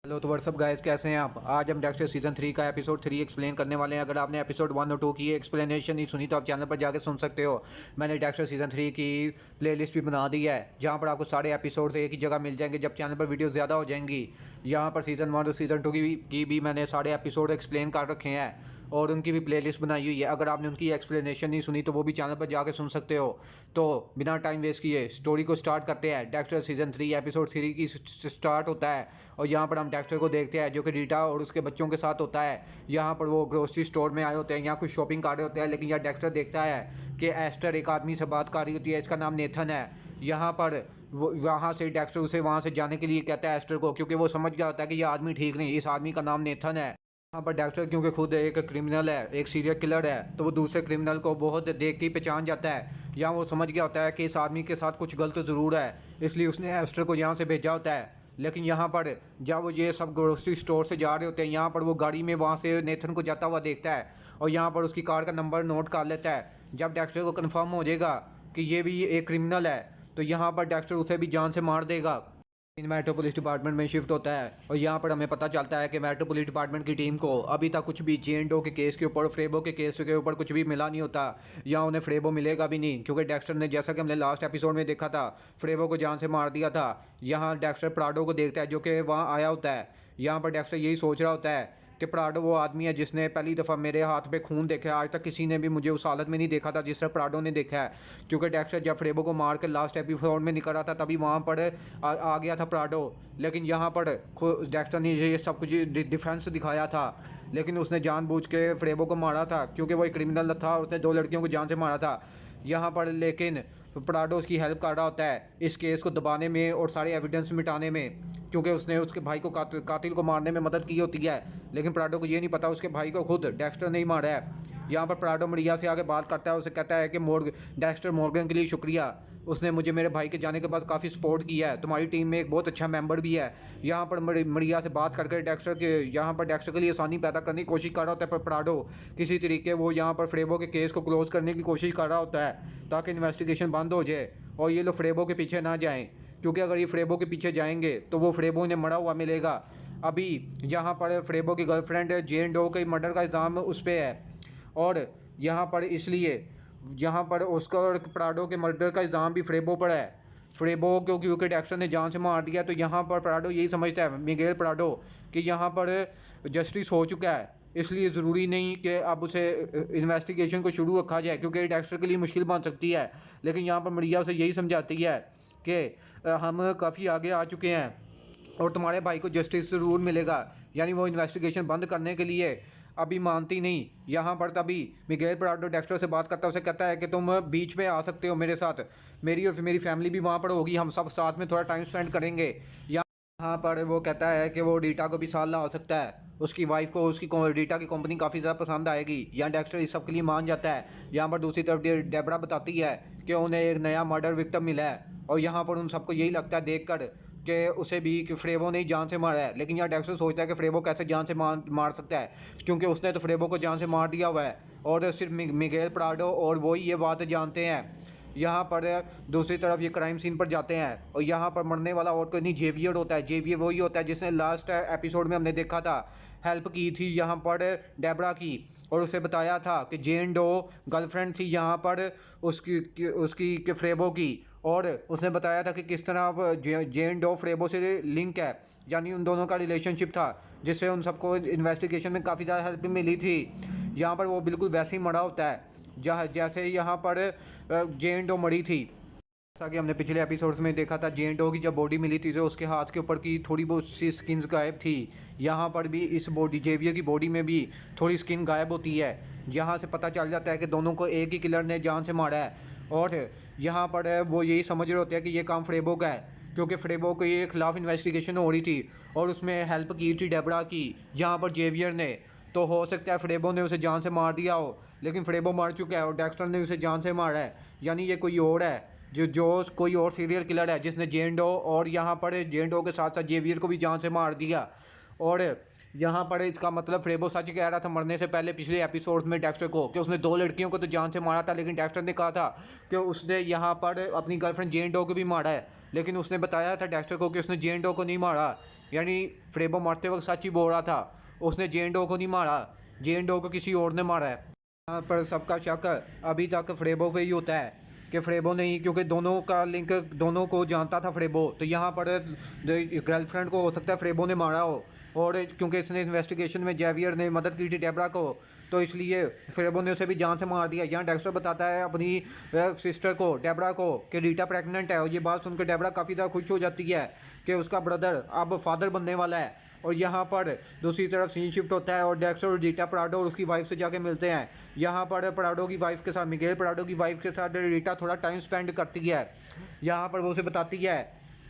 Hello तो WhatsApp guys, कैसे हैं आप। आज हम डेक्स्टर सीजन 3 का एपिसोड 3 एक्सप्लेन करने वाले हैं। अगर आपने एपिसोड 1 और 2 की एक्सप्लेनेशन नहीं सुनी तो आप चैनल पर जाकर सुन सकते हो। मैंने डेक्स्टर सीजन 3 की प्लेलिस्ट भी बना दी है जहां पर आपको सारे एपिसोड्स एक ही जगह मिल जाएंगे जब चैनल पर वीडियो ज़्यादा हो जाएंगी। यहाँ पर सीजन 1 और सीजन 2 की भी मैंने सारे एपिसोड एक्सप्लेन कर रखे हैं और उनकी भी प्लेलिस्ट बनाई हुई है। अगर आपने उनकी एक्सप्लेनेशन नहीं सुनी तो वो भी चैनल पर जाकर सुन सकते हो। तो बिना टाइम वेस्ट किए स्टोरी को स्टार्ट करते हैं। डेक्स्टर सीजन 3 एपिसोड 3 की स्टार्ट होता है और यहाँ पर हम डेक्स्टर को देखते हैं जो कि रीटा और उसके बच्चों के साथ होता है। यहाँ पर वो ग्रोसरी स्टोर में आए होते हैं, यहाँ कुछ शॉपिंग कर रहे होते हैं, लेकिन यहाँ डेक्स्टर देखता है कि एस्टर एक आदमी से बात कर रही होती है, इसका नाम नेथन है। यहाँ पर वो वहाँ से डेक्स्टर उसे वहाँ से जाने के लिए कहता है एस्टर को, क्योंकि वो समझ गया होता है कि ये आदमी ठीक नहीं, इस आदमी का नाम नेथन है। यहाँ पर डेक्स्टर क्योंकि खुद एक क्रिमिनल है, एक सीरियल किलर है, तो वो दूसरे क्रिमिनल को बहुत देख के ही पहचान जाता है। यहाँ वो समझ गया होता है कि इस आदमी के साथ कुछ गलत ज़रूर है, इसलिए उसने एस्टर को यहाँ से भेजा होता है। लेकिन यहाँ पर जब वो ये सब ग्रोसरी स्टोर से जा रहे होते हैं, यहाँ पर वो गाड़ी में वहाँ से नेथन को जाता हुआ देखता है और यहाँ पर उसकी कार का नंबर नोट कर लेता है। जब डेक्स्टर को कन्फर्म हो जाएगा कि ये भी एक क्रिमिनल है तो यहाँ पर डेक्स्टर उसे भी जान से मार देगा। इन मेट्रो पुलिस डिपार्टमेंट में शिफ्ट होता है और यहाँ पर हमें पता चलता है कि मेट्रो पुलिस डिपार्टमेंट की टीम को अभी तक कुछ भी जेन डो के केस के ऊपर, फ्रेबो के केस के ऊपर कुछ भी मिला नहीं होता। यहाँ उन्हें फ्रेबो मिलेगा भी नहीं, क्योंकि डेक्स्टर ने, जैसा कि हमने लास्ट एपिसोड में देखा था, फ्रेबो को जान से मार दिया था। यहाँ डेक्स्टर प्राडो को देखता है जो कि वहाँ आया होता है। यहाँ पर डेक्स्टर यही सोच रहा होता है कि प्राडो वो आदमी है जिसने पहली दफ़ा मेरे हाथ पे खून देखा है। आज तक किसी ने भी मुझे उस हालत में नहीं देखा था जिस तरह प्राडो ने देखा है, क्योंकि डेक्स्टर जब फ्रेबो को मार कर लास्ट एपिसोड में निकल रहा था तभी वहाँ पर आ गया था प्राडो। लेकिन यहाँ पर डेक्स्टर ने ये सब कुछ डिफेंस दिखाया था, लेकिन उसने जानबूझ के फ्रेबो को मारा था क्योंकि वो एक क्रिमिनल था और उसने 2 लड़कियों को जान से मारा था। यहाँ पर लेकिन प्राडो उसकी हेल्प कर रहा होता है इस केस को दबाने में और सारे एविडेंस मिटाने में, क्योंकि उसने उसके भाई को कातिल को मारने में मदद की होती है। लेकिन प्राडो को ये नहीं पता उसके भाई को खुद डेक्स्टर नहीं मारा है। यहाँ पर प्राडो मरिया से आगे बात करता है, उसे कहता है कि डेक्स्टर मॉर्गन के लिए शुक्रिया, उसने मुझे मेरे भाई के जाने के बाद काफ़ी सपोर्ट किया है, तुम्हारी टीम में एक बहुत अच्छा मेंबर भी है। यहाँ पर मरिया से बात करके डेक्स्टर के यहाँ पर डेक्स्टर के लिए आसानी पैदा करने की कोशिश कर रहा होता है, पर प्राडो किसी तरीके वो यहाँ पर फ्रेबो के केस को क्लोज करने की कोशिश कर रहा होता है ताकि इन्वेस्टिगेशन बंद हो जाए और ये लोग फ्रेबो के पीछे ना जाएँ, क्योंकि अगर ये फ्रेबो के पीछे जाएंगे तो वो फ्रेबो ने मरा हुआ मिलेगा। अभी यहाँ पर फ्रेबो की गर्लफ्रेंड जेन डो के मर्डर का इल्ज़ाम उस पर है और यहाँ पर इसलिए यहाँ पर उसका और प्राडो के मर्डर का इल्ज़ाम भी फ्रेबो पर है। फ्रेबो को क्योंकि डेक्स्टर ने जान से मार दिया तो यहाँ पर प्राडो यही समझता है, मिगेल प्राडो, कि यहाँ पर जस्टिस हो चुका है, इसलिए ज़रूरी नहीं कि अब उसे इन्वेस्टिगेशन को शुरू रखा जाए, क्योंकि डेक्स्टर के लिए मुश्किल बन सकती है। लेकिन यहाँ पर मरिया उसे यही समझाती है कि हम काफ़ी आगे आ चुके हैं और तुम्हारे भाई को जस्टिस ज़रूर मिलेगा। यानी वो इन्वेस्टिगेशन बंद करने के लिए अभी मानती नहीं। यहाँ पर तभी मिगेल प्राडो डेक्स्टर से बात करता है, उसे कहता है कि तुम बीच में आ सकते हो मेरे साथ, मेरी और मेरी फैमिली भी वहाँ पर होगी, हम सब साथ में थोड़ा टाइम स्पेंड करेंगे। यहाँ पर वो कहता है कि वो रीटा को भी साथ ला सकता है, उसकी वाइफ को उसकी रीटा की कंपनी काफ़ी ज़्यादा पसंद आएगी। यहाँ डेक्स्टर इस सब के लिए मान जाता है। यहाँ पर दूसरी तरफ डेबरा बताती है कि उन्हें एक नया मर्डर विक्टिम मिला है और यहाँ पर उन सबको यही लगता है देखकर कि उसे भी कि फ्रेबो ने जान से मारा है। लेकिन यहाँ डेक्स्टर सोचता है कि फ्रेबो कैसे जान से मार सकता है, क्योंकि उसने तो फ्रेबो को जान से मार दिया हुआ है और सिर्फ मिगेल प्राडो और वही ये बात जानते हैं। यहाँ पर दूसरी तरफ ये क्राइम सीन पर जाते हैं और यहाँ पर मरने वाला और कोई नहीं जेवियर होता है। जेवियर वही होता है जिसने लास्ट एपिसोड में हमने देखा था हेल्प की थी यहाँ पर डेबरा की, और उसे बताया था कि जेन डो गर्लफ्रेंड थी यहाँ पर उसकी फ्रेबो की, और उसने बताया था कि किस तरह जेन डो फ्रेबो से लिंक है, यानी उन दोनों का रिलेशनशिप था जिससे उन सबको इन्वेस्टिगेशन में काफ़ी ज़्यादा हेल्प मिली थी। यहाँ पर वो बिल्कुल वैसे ही मरा होता है जैसे यहाँ पर जेन डो मरी थी। जैसा कि हमने पिछले एपिसोड्स में देखा था, जेन डो की जब बॉडी मिली थी तो उसके हाथ के ऊपर की थोड़ी बहुत सी स्किन्स गायब थी। यहाँ पर भी इस बॉडी जेवियर की बॉडी में भी थोड़ी स्किन गायब होती है, जहाँ से पता चल जाता है कि दोनों को एक ही किलर ने जान से मारा है। और यहाँ पर वो यही समझ रहे होते हैं कि ये काम फ्रेबो का है, क्योंकि फ्रेबो के खिलाफ इन्वेस्टिगेशन हो रही थी और उसमें हेल्प की थी डेबरा की यहाँ पर जेवियर ने। तो हो सकता है फ्रेबो ने उसे जान से मार दिया हो, लेकिन फ्रेबो मर चुका है और डेक्स्टर ने उसे जान से मारा है, यानी ये कोई और है जो कोई और सीरियल किलर है जिसने जेन डो और यहाँ पर जेन डो के साथ साथ जेवियर को भी जान से मार दिया। और यहाँ पर इसका मतलब फ्रेबो सच कह रहा था मरने से पहले पिछले एपिसोड्स में डेक्स्टर को कि उसने 2 लड़कियों को तो जान से मारा था, लेकिन डेक्स्टर ने कहा था कि उसने यहाँ पर अपनी गर्लफ्रेंड जेन डो को भी मारा है, लेकिन उसने बताया था डेक्स्टर को कि उसने जेन डो को नहीं मारा। यानी फ्रेबो मरते वक्त सच ही बोल रहा था, उसने जेन डो को नहीं मारा, जेन डो को किसी और ने मारा है। यहाँ पर सबका शक अभी तक फ्रेबो पे ही होता है कि फ्रेबो नहीं, क्योंकि दोनों का लिंक, दोनों को जानता था फ्रेबो, तो यहाँ पर गर्लफ्रेंड को हो सकता है फ्रेबो ने मारा हो, और क्योंकि इसने इन्वेस्टिगेशन में जेवियर ने मदद की थी डेबरा को, तो इसलिए फ्रेबो ने उसे भी जान से मार दिया। यहाँ डेक्स्टर बताता है अपनी सिस्टर को, डेबरा को, कि रीटा प्रेग्नेंट है, और ये बात सुनकर डेबरा काफ़ी ज़्यादा खुश हो जाती है कि उसका ब्रदर अब फादर बनने वाला है। और यहाँ पर दूसरी तरफ सीन शिफ्ट होता है और डेक्स्टर और रीटा प्राडो और उसकी वाइफ से जाके मिलते हैं। यहाँ पर प्राडो की वाइफ के साथ, मिगेल प्राडो की वाइफ के साथ रीटा थोड़ा टाइम स्पेंड करती है। यहाँ पर वो उसे बताती है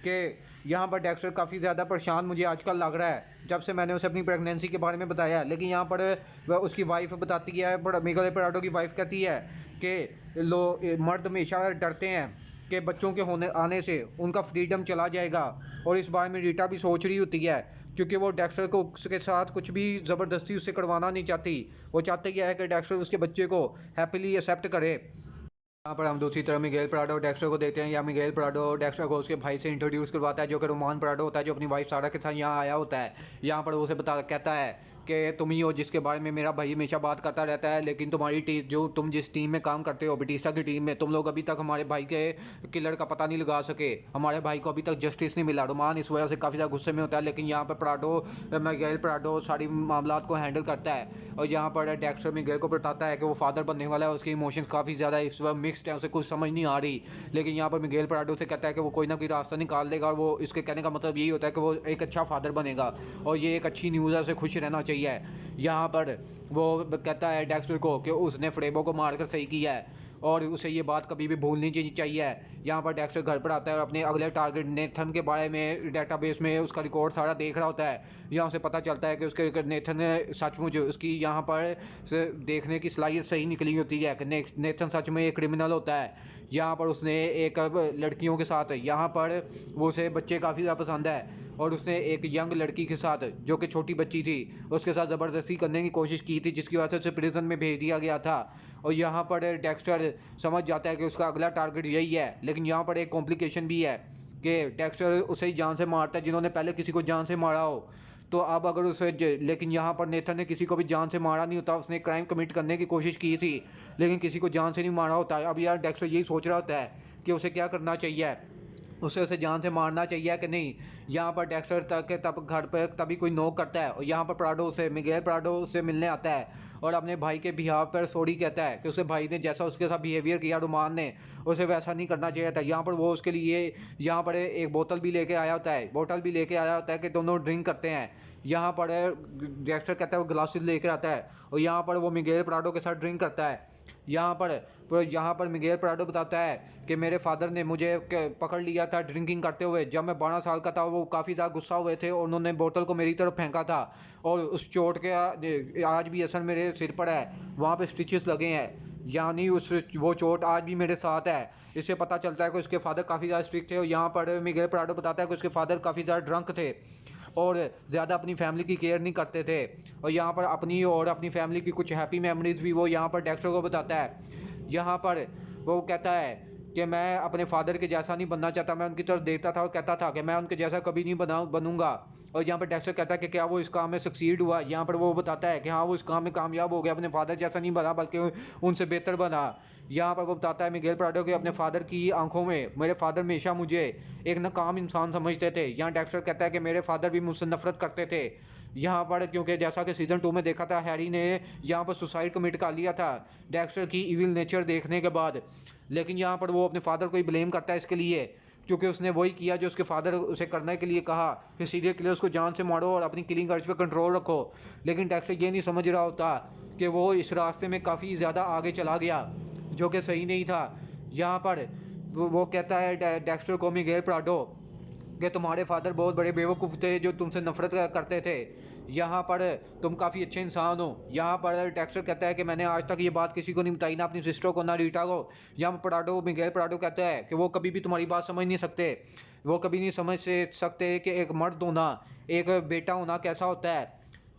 कि यहाँ पर डेक्स्टर काफ़ी ज़्यादा परेशान मुझे आजकल लग रहा है, जब से मैंने उसे अपनी प्रेगनेंसी के बारे में बताया। लेकिन यहाँ पर वह उसकी वाइफ बताती है, मिगेल प्राडो की वाइफ कहती है कि मर्द हमेशा डरते हैं कि बच्चों के होने आने से उनका फ्रीडम चला जाएगा, और इस बारे में रीटा भी सोच रही होती है, क्योंकि वो डेक्स्टर को उसके साथ कुछ भी ज़बरदस्ती उससे करवाना नहीं चाहती। वो चाहती है कि डेक्स्टर उसके बच्चे को हैप्पीली एक्सेप्ट करे। यहाँ पर हम दूसरी तरफ मिगेल प्राडो और डेक्स्टर को देखते हैं। या मिगेल प्राडो डेक्स्टर को उसके भाई से इंट्रोड्यूस करवाता है, जो कि रोमान प्राडो होता है, जो अपनी वाइफ सारा के साथ यहाँ आया होता है। यहाँ पर उसे कहता है कि तुम ही हो जिसके बारे में मेरा भाई हमेशा बात करता रहता है, लेकिन तुम्हारी टीम, जो तुम जिस टीम में काम करते हो, बटिस्टा की टीम में, तुम लोग अभी तक हमारे भाई के किलर का पता नहीं लगा सके, हमारे भाई को अभी तक जस्टिस नहीं मिला। रोमान इस वजह से काफ़ी ज़्यादा गुस्से में होता है, लेकिन यहाँ पर मिगेल प्राडो सारी मामला को हैंडल करता है। और यहाँ पर डेक्स्टर मिगेल को बताता है कि वो फादर बनने वाला है, उसके इमोशंस काफ़ी ज़्यादा इस वक्त मिक्सड है, उसे कुछ समझ नहीं आ रही। लेकिन यहाँ पर मिगेल प्राडो से कहता है कि वो कोई ना कोई रास्ता निकाल देगा, और वो इसके कहने का मतलब यही होता है कि वो एक अच्छा फादर बनेगा, और ये एक अच्छी न्यूज़ है, उसे खुश रहना चाहिए। यहाँ पर वो कहता है डेक्स्टर को कि उसने फ्रेबो को मारकर सही किया है, और उसे ये बात कभी भी भूलनी चाहिए। यहाँ पर डेक्स्टर घर पर आता है और अपने अगले टारगेट नेथन के बारे में डेटाबेस में उसका रिकॉर्ड सारा देख रहा होता है। यहाँ से पता चलता है कि उसके नेथन सचमुच उसकी यहाँ पर देखने की सलाहियत सही निकली होती है कि नेथन सच में एक क्रिमिनल होता है। यहाँ पर उसने एक लड़कियों के साथ, यहाँ पर वो उसे बच्चे काफ़ी ज़्यादा पसंद है, और उसने एक यंग लड़की के साथ, जो कि छोटी बच्ची थी, उसके साथ ज़बरदस्ती करने की कोशिश की थी, जिसकी वजह से उसे प्रिजन में भेज दिया गया था। और यहाँ पर डेक्स्टर समझ जाता है कि उसका अगला टारगेट यही है। लेकिन यहाँ पर एक कॉम्प्लिकेशन भी है कि डेक्स्टर उसे ही जान से मारता है जिन्होंने पहले किसी को जान से मारा हो। तो अब अगर उसे लेकिन यहाँ पर नेथन ने किसी को भी जान से मारा नहीं होता, उसने क्राइम कमिट करने की कोशिश की थी, लेकिन किसी को जान से नहीं मारा होता। अब यार डेक्स्टर यही सोच रहा होता है कि उसे क्या करना चाहिए, उसे जान से मारना चाहिए कि नहीं। यहाँ पर डेक्स्टर तब घर पर तभी कोई नोक करता है, और यहाँ पर प्राडो से मिगेल प्राडो से मिलने आता है और अपने भाई के बिहाफ पर सॉरी कहता है कि उसे भाई ने जैसा उसके साथ बिहेवियर किया रोमान ने, उसे वैसा नहीं करना चाहिए था। यहाँ पर वो उसके लिए यहाँ पर एक बोतल भी लेके आया होता है कि दोनों ड्रिंक करते हैं। यहाँ पर डेक्स्टर कहता है वो ग्लासेस लेकर आता है, और यहाँ पर वो मिगेल प्राडो के साथ ड्रिंक करता है। यहाँ पर मिगेल प्राडो बताता है कि मेरे फादर ने मुझे पकड़ लिया था ड्रिंकिंग करते हुए जब मैं 12 साल का था। वो काफ़ी ज़्यादा गुस्सा हुए थे और उन्होंने बोतल को मेरी तरफ फेंका था, और उस चोट के आज भी असर मेरे सिर पर है, वहाँ पे स्टिचेस लगे हैं, यानी वो चोट आज भी मेरे साथ है। इससे पता चलता है कि उसके फादर काफ़ी ज़्यादा स्ट्रिक्ट थे। और यहाँ पर मिगेल प्राडो बताता है कि उसके फादर काफ़ी ज़्यादा ड्रंक थे और ज़्यादा अपनी फैमिली की केयर नहीं करते थे। और यहाँ पर अपनी फैमिली की कुछ हैप्पी मेमोरीज भी वो यहाँ पर डेक्स्टर को बताता है। यहाँ पर वो कहता है कि मैं अपने फादर के जैसा नहीं बनना चाहता, मैं उनकी तरफ देखता था और कहता था कि मैं उनके जैसा कभी नहीं बनूंगा। और यहाँ पर डेक्स्टर कहता है कि क्या वो इस काम में सक्सीड हुआ। यहाँ पर वो बताता है कि हाँ, वो इस काम में कामयाब हो गया, अपने फादर जैसा नहीं बना बल्कि उनसे बेहतर बना। यहाँ पर वो बताता है मिगेल प्राडो के अपने फादर की आंखों में मेरे फादर हमेशा मुझे एक नाकाम इंसान समझते थे। यहाँ डेक्स्टर कहता है कि मेरे फादर भी मुझसे नफरत करते थे। यहाँ पर क्योंकि जैसा कि सीज़न 2 में देखा था, हैरी ने यहाँ पर सुसाइड कमिट कर लिया था डेक्स्टर की इविल नेचर देखने के बाद। लेकिन यहाँ पर वो अपने फादर को ही ब्लेम करता है इसके लिए, क्योंकि उसने वही किया जो उसके फादर उसे करने के लिए कहा कि सीरियल किलर्स को जान से मारो और अपनी किलिंग अर्ज पर कंट्रोल रखो। लेकिन डेक्स्टर ये नहीं समझ रहा होता कि वो इस रास्ते में काफ़ी ज़्यादा आगे चला गया, जो कि सही नहीं था। यहाँ पर वो कहता है डेक्स्टर को मिगेल प्राडो कि तुम्हारे फादर बहुत बड़े बेवकूफ़ थे जो तुमसे नफरत करते थे, यहाँ पर तुम काफ़ी अच्छे इंसान हो। यहाँ पर डेक्स्टर कहता है कि मैंने आज तक ये बात किसी को नहीं बताई, ना अपनी सिस्टर को ना रीटा को। यहाँ पर मिगेल प्राडो कहता है कि वो कभी भी तुम्हारी बात समझ नहीं सकते, वो कभी नहीं समझ सकते कि एक मर्द होना, एक बेटा होना कैसा होता है।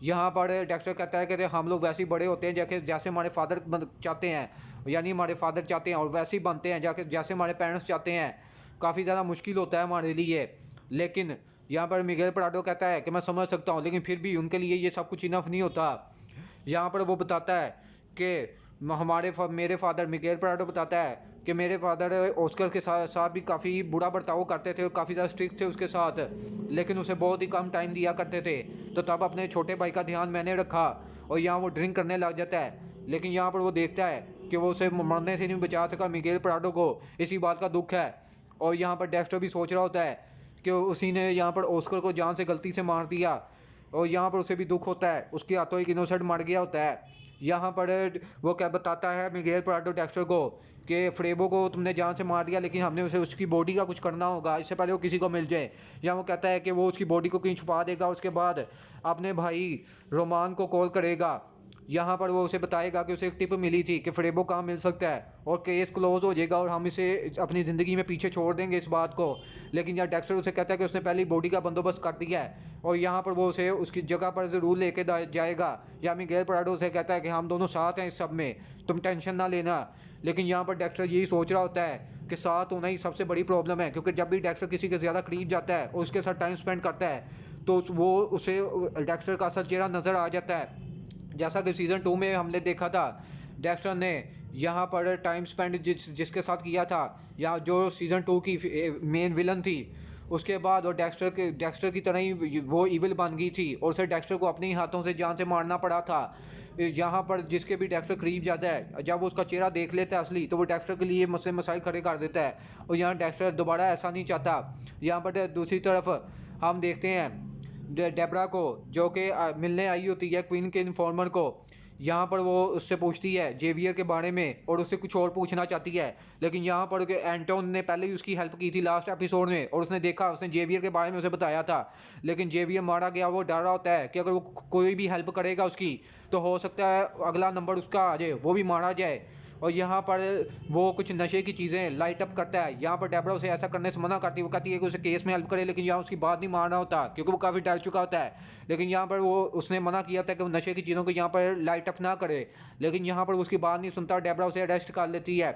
यहाँ पर डेक्स्टर कहता है कि हम लोग वैसे ही बड़े होते हैं जैसे हमारे फादर चाहते हैं, यानी हमारे फादर चाहते हैं, और वैसे ही बनते हैं जैसे हमारे पेरेंट्स चाहते हैं। काफ़ी ज़्यादा मुश्किल होता है हमारे लिए, लेकिन यहाँ पर मिगेल प्राडो कहता है कि मैं समझ सकता हूँ, लेकिन फिर भी उनके लिए ये सब कुछ इनफ नहीं होता। यहाँ पर वो बताता है कि मेरे फादर, मिगेल प्राडो बताता है कि मेरे फादर ऑस्कर के साथ भी काफ़ी बुरा बर्ताव करते थे और काफ़ी ज़्यादा स्ट्रिक्ट थे उसके साथ, लेकिन उसे बहुत ही कम टाइम दिया करते थे। तो तब अपने छोटे भाई का ध्यान मैंने रखा और यहाँ वो ड्रिंक करने लग जाता है। लेकिन यहाँ पर वो देखता है कि वो उसे मरने से नहीं बचा सका, मिगेल प्राडो को इसी बात का दुख है। और यहाँ पर डेक्स्टर भी सोच रहा होता है कि उसी ने यहाँ पर ऑस्कर को जान से गलती से मार दिया, और यहाँ पर उसे भी दुख होता है, उसके हाथों एक इनोसेंट मर गया होता है। यहाँ पर वो क्या बताता है मिगेल प्राडो डेक्स्टर को कि फ्रेबो को तुमने जान से मार दिया, लेकिन हमने उसे उसकी बॉडी का कुछ करना होगा इससे पहले वो किसी को मिल जाए। या वो कहता है कि वो उसकी बॉडी को कहीं छुपा देगा, उसके बाद अपने भाई रोमान को कॉल करेगा। यहाँ पर वो उसे बताएगा कि उसे एक टिप मिली थी कि फ्रेबो कहाँ मिल सकता है, और केस क्लोज हो जाएगा और हम इसे अपनी ज़िंदगी में पीछे छोड़ देंगे इस बात को। लेकिन यहाँ डेक्स्टर उसे कहता है कि उसने पहले ही बॉडी का बंदोबस्त कर दिया है, और यहाँ पर वो उसे उसकी जगह पर ज़रूर लेके जाएगा। या मिगेल प्राडो उसे कहता है कि हम दोनों साथ हैं इस सब में, तुम टेंशन ना लेना। लेकिन यहाँ पर डेक्स्टर यही सोच रहा होता है कि साथ होना ही सबसे बड़ी प्रॉब्लम है, क्योंकि जब भी डेक्स्टर किसी के ज़्यादा करीब जाता है और उसके साथ टाइम स्पेंड करता है तो वो उसे डेक्स्टर का असल चेहरा नज़र आ जाता है। जैसा कि सीज़न 2 में हमने देखा था, डेक्स्टर ने यहाँ पर टाइम स्पेंड जिसके साथ किया था, या जो सीज़न 2 की मेन विलन थी, उसके बाद वो डेक्स्टर की तरह ही वो इविल बन गई थी और उसे डेक्स्टर को अपने ही हाथों से जान से मारना पड़ा था। यहाँ पर जिसके भी डेक्स्टर करीब जाता है, जब वो उसका चेहरा देख लेता है असली, तो वो डेक्स्टर के लिए मसले मसाइल खड़े कर देता है, और यहाँ डेक्स्टर दोबारा ऐसा नहीं चाहता। यहाँ पर दूसरी तरफ हम देखते हैं डेबरा को, जो कि मिलने आई होती है क्वीन के इन्फॉर्मर को। यहाँ पर वो उससे पूछती है जेवियर के बारे में और उससे कुछ और पूछना चाहती है, लेकिन यहाँ पर एंटोन ने पहले ही उसकी हेल्प की थी लास्ट एपिसोड में, और उसने देखा, उसने जेवियर के बारे में उसे बताया था। लेकिन जेवियर मारा गया, वो डर रहा होता है कि अगर वो कोई भी हेल्प करेगा उसकी, तो हो सकता है अगला नंबर उसका आ जाए, वो भी मारा जाए। और यहाँ पर वो कुछ नशे की चीज़ें लाइट अप करता है। यहाँ पर डेबरा उसे ऐसा करने से मना करती है, वो कहती है कि उसे केस में हेल्प करे, लेकिन यहाँ उसकी बात नहीं मान रहा होता क्योंकि वो काफ़ी डर चुका होता है। लेकिन यहाँ पर वो उसने मना किया था कि वो नशे की चीज़ों को यहाँ पर लाइट अप ना करे, लेकिन यहाँ पर उसकी बात नहीं सुनता, डेबरा उसे अरेस्ट कर लेती है।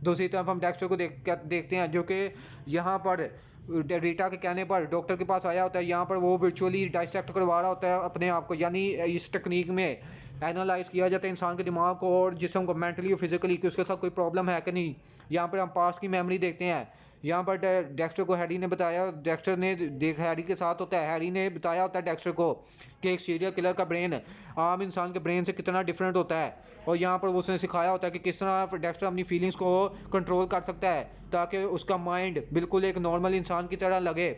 दूसरी तरफ हम डेक्स्टर को देखते हैं, जो कि यहाँ पर रीटा के कहने पर डॉक्टर के पास आया होता है। यहाँ पर वो वर्चुअली डाइसेक्ट करवा रहा होता है अपने आप को, यानी इस टेक्निक में एनालाइज किया जाता है इंसान के दिमाग को और जिस्म को, मेंटली और फिजिकली, कि उसके साथ कोई प्रॉब्लम है कि नहीं। यहाँ पर हम पास्ट की मेमोरी देखते हैं। यहाँ पर डेक्स्टर को हैरी ने बताया, डेक्स्टर ने हैरी के साथ होता है, हैरी ने बताया होता है डेक्स्टर को कि एक सीरियल किलर का ब्रेन आम इंसान के ब्रेन से कितना डिफरेंट होता है। और यहाँ पर उसने सिखाया होता है कि किस तरह डेक्स्टर अपनी फीलिंग्स को कंट्रोल कर सकता है ताकि उसका माइंड बिल्कुल एक नॉर्मल इंसान की तरह लगे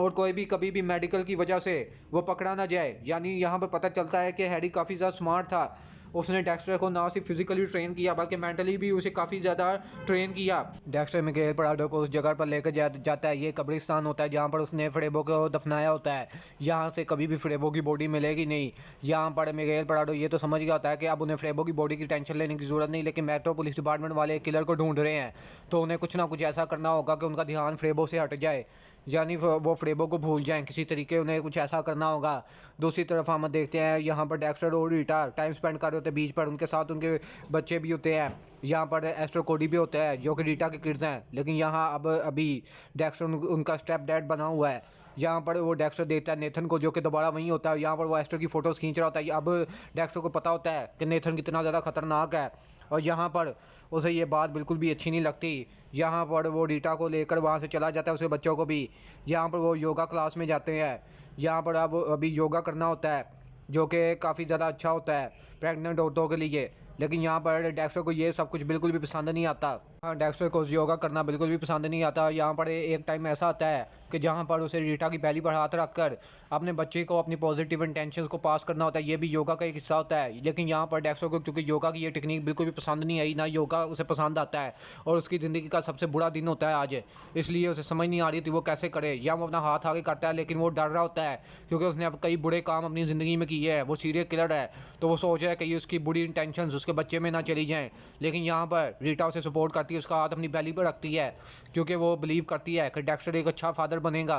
और कोई भी कभी भी मेडिकल की वजह से वो पकड़ा ना जाए। यानी यहाँ पर पता चलता है कि हैरी काफ़ी ज़्यादा स्मार्ट था, उसने डेक्स्टर को ना सिर्फ फिजिकली ट्रेन किया बल्कि मेंटली भी उसे काफ़ी ज़्यादा ट्रेन किया। डेक्स्टर मिगेल प्राडो को उस जगह पर लेकर जाता है। ये कब्रिस्तान होता है जहाँ पर उसने फ्रेबो को दफनाया होता है। यहाँ से कभी भी फ्रेबो की बॉडी मिलेगी नहीं। यहाँ पर मिगेल प्राडो ये तो समझ गया होता है कि अब उन्हें फ्रेबो की बॉडी की टेंशन लेने की ज़रूरत नहीं, लेकिन मेट्रो पुलिस डिपार्टमेंट वाले किलर को ढूंढ रहे हैं, तो उन्हें कुछ ना कुछ ऐसा करना होगा कि उनका ध्यान फ्रेबो से हट जाए, यानी वो फ्रेबो को भूल जाएं किसी तरीके, उन्हें कुछ ऐसा करना होगा। दूसरी तरफ हम देखते हैं यहाँ पर डेक्स्टर और रीटा टाइम स्पेंड कर रहे होते हैं बीच पर, उनके साथ उनके बच्चे भी होते हैं। यहाँ पर एस्ट्रो कोडी भी होता है जो कि रीटा के किड्स हैं, लेकिन यहाँ अब अभी डेक्स्टर उनका स्टेप डैड बना हुआ है। यहाँ पर वो डेक्स्टर देखता है नेथन को, जो कि दोबारा वहीं होता है। यहाँ पर वो एस्ट्रो की फ़ोटोज़ खींच रहा होता है। अब डेक्स्टर को पता होता है कि नेथन कितना ज़्यादा ख़तरनाक है, और यहाँ पर उसे ये बात बिल्कुल भी अच्छी नहीं लगती। यहाँ पर वो रीटा को लेकर वहाँ से चला जाता है, उसके बच्चों को भी। यहाँ पर वो योगा क्लास में जाते हैं। यहाँ पर अब अभी योगा करना होता है जो कि काफ़ी ज़्यादा अच्छा होता है प्रेग्नेंट औरतों के लिए, लेकिन यहाँ पर डेक्स्टर को ये सब कुछ बिल्कुल भी पसंद नहीं आता। हाँ, डेक्स्टर को योगा करना बिल्कुल भी पसंद नहीं आता। यहाँ पर एक टाइम ऐसा आता है कि जहाँ पर उसे रीटा की बैली पर हाथ रखकर अपने बच्चे को अपनी पॉजिटिव इंटेंशंस को पास करना होता है। ये भी योगा का एक हिस्सा होता है, लेकिन यहाँ पर डेक्स्टर को क्योंकि योगा की ये टेक्निक बिल्कुल भी पसंद नहीं आई, ना योगा उसे पसंद आता है, और उसकी ज़िंदगी का सबसे बुरा दिन होता है आज, इसलिए उसे समझ नहीं आ रही थी वो कैसे करे। या वो अपना हाथ आगे करता है, लेकिन वो डर रहा होता है क्योंकि उसने अब कई बुरे काम अपनी ज़िंदगी में किए हैं, वो सीरियल किलर है, तो वो सोच रहा है कि उसकी बुरी इंटेंशंस उसके बच्चे में ना चली जाएँ। लेकिन यहाँ पर रीटा उसे सपोर्ट करती है, उसका हाथ अपनी बैली पर रखती है क्योंकि वो बिलीव करती है कि डेक्स्टर एक अच्छा फादर बनेगा।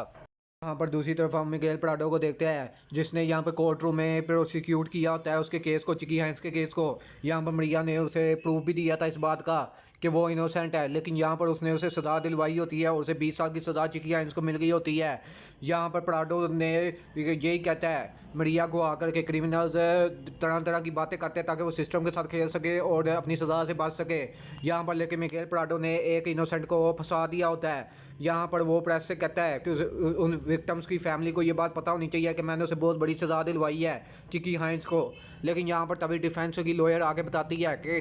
यहाँ पर दूसरी तरफ हम मिगेल प्राडो को देखते हैं जिसने यहाँ पर कोर्ट रूम में प्रोसिक्यूट किया होता है उसके केस को, चिकी हाइंस के केस को। यहाँ पर मरिया ने उसे प्रूफ भी दिया था इस बात का कि वो इनोसेंट है, लेकिन यहाँ पर उसने उसे सज़ा दिलवाई होती है और उसे 20 साल की सज़ा चिकी हाइंस को मिल गई होती है। यहाँ पर प्राडो ने यही कहता है मरिया को आकर के क्रिमिनल्स तरह तरह की बातें करते हैं ताकि वो सिस्टम के साथ खेल सके और अपनी सज़ा से बच सके। यहाँ पर लेकिन मिगेल प्राडो ने एक इनोसेंट को फंसा दिया होता है। यहाँ पर वो प्रेस से कहता है कि उन विक्टिम्स की फैमिली को ये बात पता होनी चाहिए कि मैंने उसे बहुत बड़ी सज़ा दिलवाई है चिकी हाइंस को। लेकिन यहाँ पर तभी डिफेंस की लॉयर आगे बताती है कि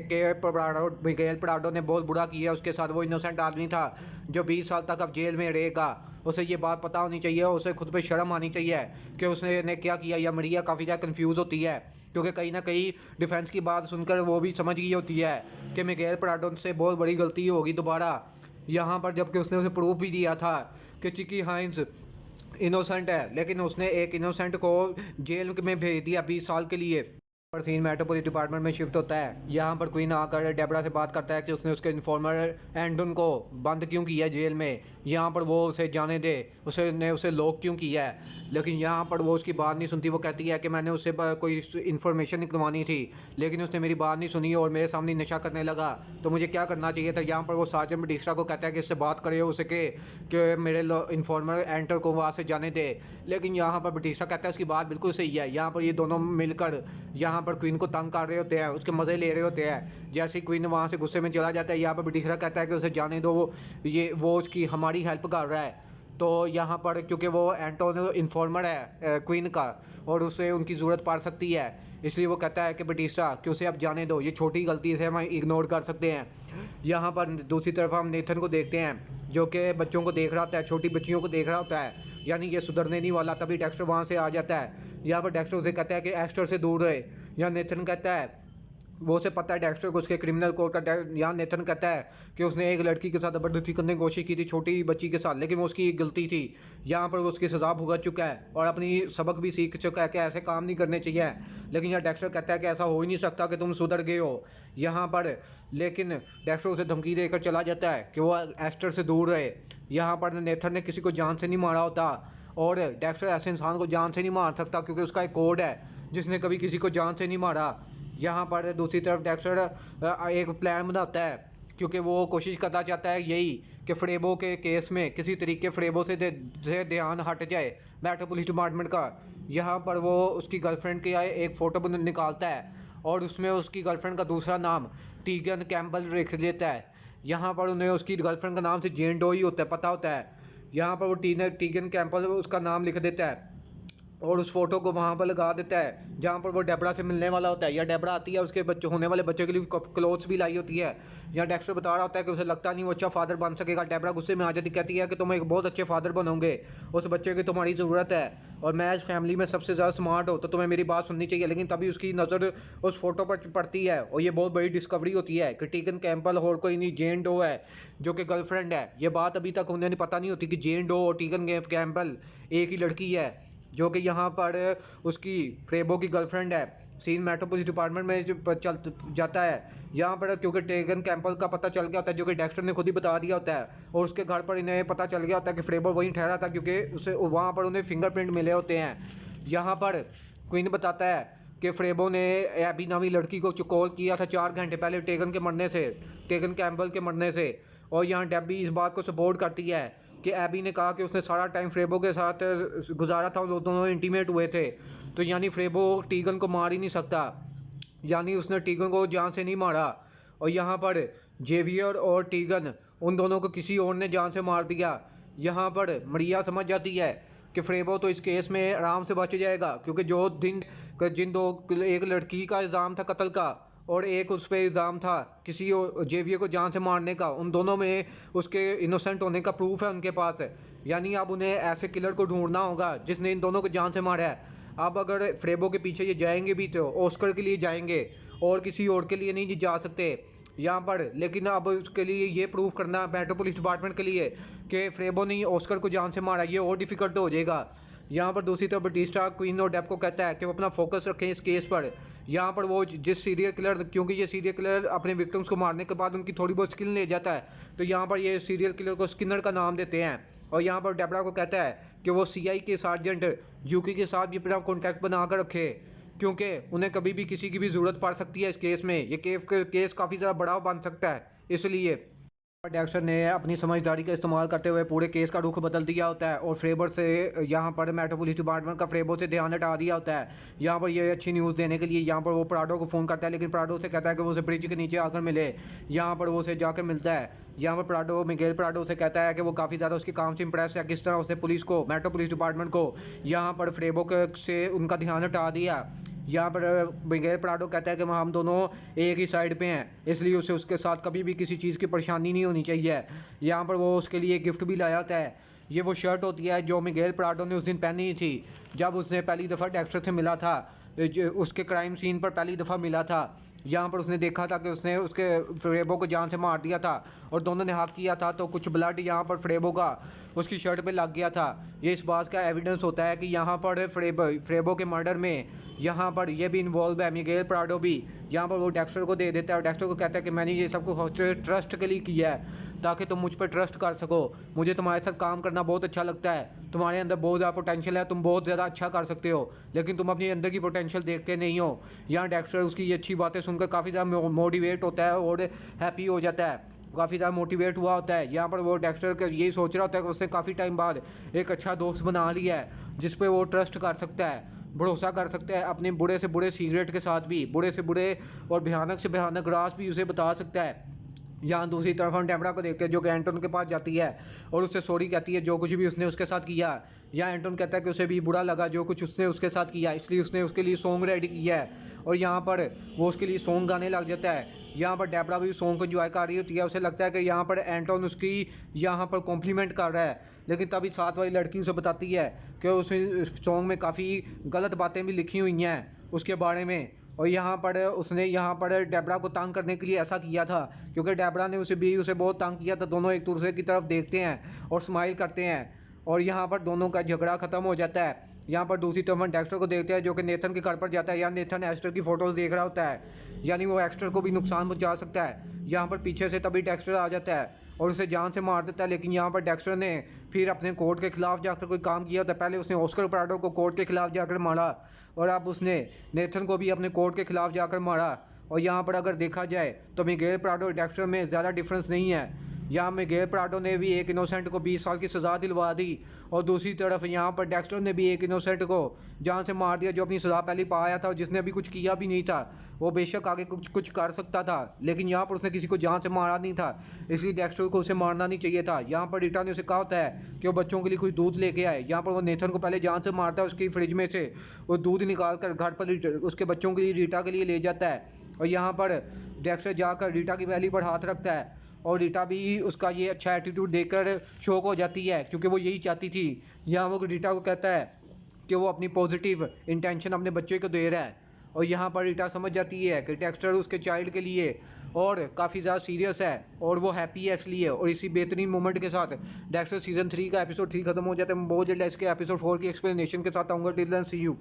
मिगेल प्राडो ने बहुत बुरा किया उसके साथ, वो इनोसेंट आदमी था जो 20 साल तक अब जेल में रहेगा। उसे ये बात पता होनी चाहिए, उसे खुद पे शर्म आनी चाहिए कि उसने क्या किया। या मरिया काफ़ी ज़्यादा कंफ्यूज होती है क्योंकि कहीं ना कहीं डिफेंस की बात सुनकर वो भी समझ गई होती है कि मिगेल प्राडो से बहुत बड़ी गलती होगी दोबारा। यहाँ पर जबकि उसने उसे प्रूफ भी दिया था कि चिकी हाइंस इनोसेंट है, लेकिन उसने एक इनोसेंट को जेल में भेज दिया 20 साल के लिए। पर सीन मेट्रोपोलिस डिपार्टमेंट में शिफ्ट होता है। यहाँ पर क्वीन आकर डेबरा से बात करता है कि उसने उसके इन्फॉर्मर एंडन को बंद क्यों किया जेल में, यहाँ पर वो उसे जाने दे, उसे लॉक क्यों किया है। लेकिन यहाँ पर वो उसकी बात नहीं सुनती। वो कहती है कि मैंने उससे कोई इन्फॉर्मेशन निकलवानी थी लेकिन उसने मेरी बात नहीं सुनी और मेरे सामने नशा करने लगा, तो मुझे क्या करना चाहिए था। यहाँ पर वो साजन बटिस्टा को कहता है कि इससे बात करे उसे कि मेरे इन्फॉर्मर एंटर को वहाँ से जाने दे। लेकिन यहाँ पर बटिस्टा कहता है उसकी बात बिल्कुल सही है। यहाँ पर ये दोनों मिलकर यहाँ पर क्वीन को तंग कर रहे होते हैं, उसके मज़े ले रहे होते हैं। जैसे ही क्वीन वहाँ से गुस्से में चला जाता है, यहाँ पर बटिस्टा कहता है कि उसे जाने दो, वो उसकी हमारी हेल्प कर रहा है। तो यहाँ पर क्योंकि वो एंटोनियो इन्फॉर्मर है क्वीन का और उसे उनकी ज़रूरत पड़ सकती है, इसलिए वो कहता है कि बटिस्टा कि उसे अब जाने दो, ये छोटी गलती से हम इग्नोर कर सकते हैं। यहाँ पर दूसरी तरफ हम नेथन को देखते हैं जो कि बच्चों को देख रहा होता है, छोटी बच्चियों को देख रहा होता है, यानी ये सुधरने नहीं वाला। तभी डेक्स्टर वहाँ से आ जाता है। यहाँ पर डेक्स्टर उसे कहता है कि एस्टर से दूर रहे। यहाँ नेथन कहता है, वो उसे पता है डेक्स्टर को उसके क्रिमिनल कोड का। यहाँ नेथन कहता है कि उसने एक लड़की के साथ ज़बरदस्ती करने की कोशिश की थी, छोटी बच्ची के साथ, लेकिन वो उसकी गलती थी। यहाँ पर वो उसकी सज़ा भुगत चुका है और अपनी सबक भी सीख चुका है कि ऐसे काम नहीं करने चाहिए। लेकिन यहाँ डेक्स्टर कहता है कि ऐसा हो ही नहीं सकता कि तुम सुधर गए हो यहाँ पर। लेकिन डेक्स्टर उसे धमकी देकर चला जाता है कि वो एस्टर से दूर रहे। यहाँ पर नेथन ने किसी को जान से नहीं मारा होता और डेक्स्टर ऐसे इंसान को जान से नहीं मार सकता क्योंकि उसका एक कोड है जिसने कभी किसी को जान से नहीं मारा। यहाँ पर दूसरी तरफ डेक्स्टर एक प्लान बनाता है क्योंकि वो कोशिश करना चाहता है यही कि फ्रेबो के केस में किसी तरीके फ्रेबो से ध्यान हट जाए मेट्रोपोलिस डिपार्टमेंट का। यहाँ पर वो उसकी गर्लफ्रेंड की एक फ़ोटो निकालता है और उसमें उसकी गर्लफ्रेंड का दूसरा नाम टीगन कैम्पबल लिख देता है। यहाँ पर उन्हें उसकी गर्लफ्रेंड का नाम से जेन डो ही होता है, पता होता है। यहाँ पर वो टीगन कैम्पबल उसका नाम लिख देता है और उस फोटो को वहाँ पर लगा देता है जहाँ पर वो डेबरा से मिलने वाला होता है। या डेबरा आती है, उसके बच्चे होने वाले बच्चे के लिए क्लोथ्स भी लाई होती है। या डेक्स्टर बता रहा होता है कि उसे लगता नहीं वो अच्छा फादर बन सकेगा। डेबरा गुस्से में आ जाती, कहती है कि तुम एक बहुत अच्छे फादर बनोगे, उस बच्चे की तुम्हारी ज़रूरत है और मैं इस फैमिली में सबसे ज़्यादा स्मार्ट हो तो तुम्हें मेरी बात सुननी चाहिए। लेकिन तभी उसकी नज़र उस फोटो पर पड़ती है और ये बहुत बड़ी डिस्कवरी होती है कि टीगन कैम्पबल और कोई नहीं जेन डो है जो कि गर्लफ्रेंड है। ये बात अभी तक उन्हें पता नहीं होती कि जेन डो और टीगन कैम्पबल एक ही लड़की है जो कि यहाँ पर उसकी फ्रेबो की गर्लफ्रेंड है। सीन मेट्रोपोलिस डिपार्टमेंट में जो चल जाता है यहाँ पर क्योंकि टीगन कैम्पबल का पता चल गया होता है जो कि डेक्स्टर ने खुद ही बता दिया होता है और उसके घर पर इन्हें पता चल गया होता है कि फ्रेबो वहीं ठहरा था क्योंकि उसे वहाँ पर उन्हें फिंगरप्रिंट मिले होते हैं। यहाँ पर क्वीन बताता है कि फ्रेबो ने एबी नामी लड़की को कॉल किया था 4 घंटे पहले टीगन कैम्पबल के मरने से। और यहाँ डेबी इस बात को सपोर्ट करती है कि एबी ने कहा कि उसने सारा टाइम फ्रेबो के साथ गुजारा था, दोनों इंटीमेट हुए थे। तो यानी फ्रेबो टीगन को मार ही नहीं सकता, यानी उसने टीगन को जान से नहीं मारा। और यहाँ पर जेवियर और टीगन उन दोनों को किसी और ने जान से मार दिया। यहाँ पर मरिया समझ जाती है कि फ्रेबो तो इस केस में आराम से बच जाएगा क्योंकि जिन दो, एक लड़की का इल्ज़ाम था कत्ल का और एक उस पर इल्ज़ाम था किसी जेवियर को जान से मारने का, उन दोनों में उसके इनोसेंट होने का प्रूफ है उनके पास। यानी अब उन्हें ऐसे किलर को ढूंढना होगा जिसने इन दोनों को जान से मारा है। अब अगर फ्रेबो के पीछे ये जाएंगे भी तो ऑस्कर के लिए जाएंगे और किसी और के लिए नहीं जा सकते यहाँ पर। लेकिन अब उसके लिए ये प्रूव करना मेट्रोपोलिस डिपार्टमेंट के लिए कि फ्रेबो ने ऑस्कर को जान से मारा, ये और डिफ़िकल्ट हो जाएगा। यहाँ पर दूसरी तरफ बटिस्टा क्वीन और डेप को कहता है कि वो अपना फोकस रखें इस केस पर। यहाँ पर वो जिस सीरियल किलर, क्योंकि ये सीरियल किलर अपने विक्टिम्स को मारने के बाद उनकी थोड़ी बहुत स्किल ले जाता है, तो यहाँ पर ये सीरियल किलर को स्किनर का नाम देते हैं। और यहाँ पर डेबरा को कहता है कि वो सीआई के सार्जेंट यूकी के साथ भी अपना कॉन्टैक्ट बना कर रखे क्योंकि उन्हें कभी भी किसी की भी ज़रूरत पड़ सकती है इस केस में। ये केस काफ़ी ज़्यादा बड़ा बन सकता है इसलिए डेक्स्टर ने अपनी समझदारी का इस्तेमाल करते हुए पूरे केस का रुख बदल दिया होता है और फ्रेबर से यहाँ पर मेट्रो पुलिस डिपार्टमेंट का फ्रेबो से ध्यान हटा दिया होता है। यहाँ पर ये अच्छी न्यूज़ देने के लिए यहाँ पर वो प्राडो को फ़ोन करता है, लेकिन प्राडो से कहता है कि वो उसे ब्रिज के नीचे आकर मिले। यहाँ पर वो उसे जाकर मिलता है। यहाँ पर प्राडो मिगेल प्राडो से कहता है कि वो काफ़ी ज़्यादा उसके काम से इंप्रेस है, किस तरह उसने पुलिस को, मेट्रो पुलिस डिपार्टमेंट को यहाँ पर फ्रेबो से उनका ध्यान हटा दिया। यहाँ पर मिगेल प्राडो कहता है कि हम दोनों एक ही साइड पे हैं, इसलिए उसे उसके साथ कभी भी किसी चीज़ की परेशानी नहीं होनी चाहिए। यहाँ पर वो उसके लिए एक गिफ्ट भी लाया होता है। ये वो शर्ट होती है जो मिगेल प्राडो ने उस दिन पहनी थी जब उसने पहली दफ़ा डेक्स्टर से मिला था, उसके क्राइम सीन पर पहली दफ़ा मिला था। यहाँ पर उसने देखा था कि उसने उसके फ्रेबो को जान से मार दिया था और दोनों ने हक किया था, तो कुछ ब्लड यहाँ पर फ्रेबो का उसकी शर्ट पे लग गया था। ये इस बात का एविडेंस होता है कि यहाँ पर फ्रेबो के मर्डर में यहाँ पर ये भी इन्वॉल्व है, मिगेल प्राडो भी। यहाँ पर वो डेक्स्टर को दे देता है और डेक्स्टर को कहता है कि मैंने ये सब कुछ ट्रस्ट के लिए किया है ताकि तुम मुझ पर ट्रस्ट कर सको। मुझे तुम्हारे साथ काम करना बहुत अच्छा लगता है, तुम्हारे अंदर बहुत ज़्यादा पोटेंशियल है, तुम बहुत ज़्यादा अच्छा कर सकते हो, लेकिन तुम अपने अंदर की पोटेंशियल देखते नहीं हो। यहाँ डेक्स्टर उसकी ये अच्छी बातें सुनकर काफ़ी ज़्यादा मोटिवेट होता है और हैप्पी हो जाता है, काफ़ी ज़्यादा मोटिवेट हुआ होता है। यहाँ पर वो डेक्स्टर का यही सोच रहा होता है कि उसने काफ़ी टाइम बाद एक अच्छा दोस्त बना लिया है जिस पे वो ट्रस्ट कर सकता है, भरोसा कर सकता है। अपने बुरे से बुरे सीक्रेट के साथ भी, बुरे से बुरे और भयानक से भयानक राज भी उसे बता सकता है। यहाँ दूसरी तरफ हम डेबरा को देखते हैं जो कि एंटोन के पास जाती है और उससे सॉरी कहती है जो कुछ भी उसने उसके साथ किया। यहाँ एंटोन कहता है कि उसे भी बुरा लगा जो कुछ उसने उसके साथ किया, इसलिए उसने उसके लिए सॉन्ग रेडी किया है और यहाँ पर वो उसके लिए सॉन्ग गाने लग जाता है। यहाँ पर डेबरा भी सॉन्ग को एंजॉय कर रही होती है, उसे लगता है कि यहाँ पर एंटोन उसकी यहाँ पर कॉम्प्लीमेंट कर रहा है, लेकिन तभी साथ वाली लड़की उसे बताती है कि उस सॉन्ग में काफ़ी गलत बातें भी लिखी हुई हैं उसके बारे में। और यहाँ पर उसने यहाँ पर डेबरा को तंग करने के लिए ऐसा किया था क्योंकि डेबरा ने उसे बहुत तंग किया था। दोनों एक दूसरे की तरफ देखते हैं और स्माइल करते हैं और यहाँ पर दोनों का झगड़ा ख़त्म हो जाता है। यहाँ पर दूसरी तरफ हम डेक्स्टर को देखते हैं जो कि नेथन के घर पर जाता है। यहाँ नेथन एस्टर की फ़ोटोज़ देख रहा होता है, यानी वो एक्स्टर को भी नुकसान पहुँचा सकता है। यहाँ पर पीछे से तभी डेक्स्टर आ जाता है और उसे जान से मार देता है, लेकिन यहाँ पर डेक्स्टर ने फिर अपने कोर्ट के खिलाफ जाकर कोई काम किया था। पहले उसने ऑस्कर प्राडो को कोर्ट के खिलाफ जाकर मारा और अब उसने नेथन को भी अपने कोर्ट के खिलाफ जाकर मारा। और यहाँ पर अगर देखा जाए तो मिगेल प्राडो और डेक्स्टर में ज़्यादा डिफरेंस नहीं है। यहाँ मिगेल प्राडो ने भी एक इनोसेंट को 20 साल की सज़ा दिलवा दी और दूसरी तरफ यहाँ पर डेक्स्टर ने भी एक इनोसेंट को जान से मार दिया जो अपनी सज़ा पहले पाया था और जिसने अभी कुछ किया भी नहीं था। वो बेशक आगे कुछ कर सकता था, लेकिन यहाँ पर उसने किसी को जान से मारा नहीं था, इसलिए डेक्स्टर को उसे मारना नहीं चाहिए था। यहाँ पर रीटा ने उसे कहा होता है कि वो बच्चों के लिए कुछ दूध लेके आए। यहाँ पर वो नेथन को पहले जान से मारता है, उसकी फ्रिज में से वो दूध निकाल कर घर पर उसके बच्चों के लिए, रीटा के लिए ले जाता है। और यहाँ पर डेक्स्टर जाकर रीटा की वैली पर हाथ रखता है और रीटा भी उसका ये अच्छा एटीट्यूड देखकर शौक हो जाती है क्योंकि वो यही चाहती थी। यहाँ वो रीटा को कहता है कि वो अपनी पॉजिटिव इंटेंशन अपने बच्चे को दे रहा है और यहाँ पर रीटा समझ जाती है कि डेक्स्टर उसके चाइल्ड के लिए और काफ़ी ज़्यादा सीरियस है और वो हैप्पी है इसलिए। और इसी बेहतरीन मोमेंट के साथ डेक्स्टर सीज़न 3 का एपिसोड 3 खत्म हो जाता है। बहुत जल्द इसके एपिसोड 4 की एक्सप्लेनेशन के साथ आऊँगा। Till then see you.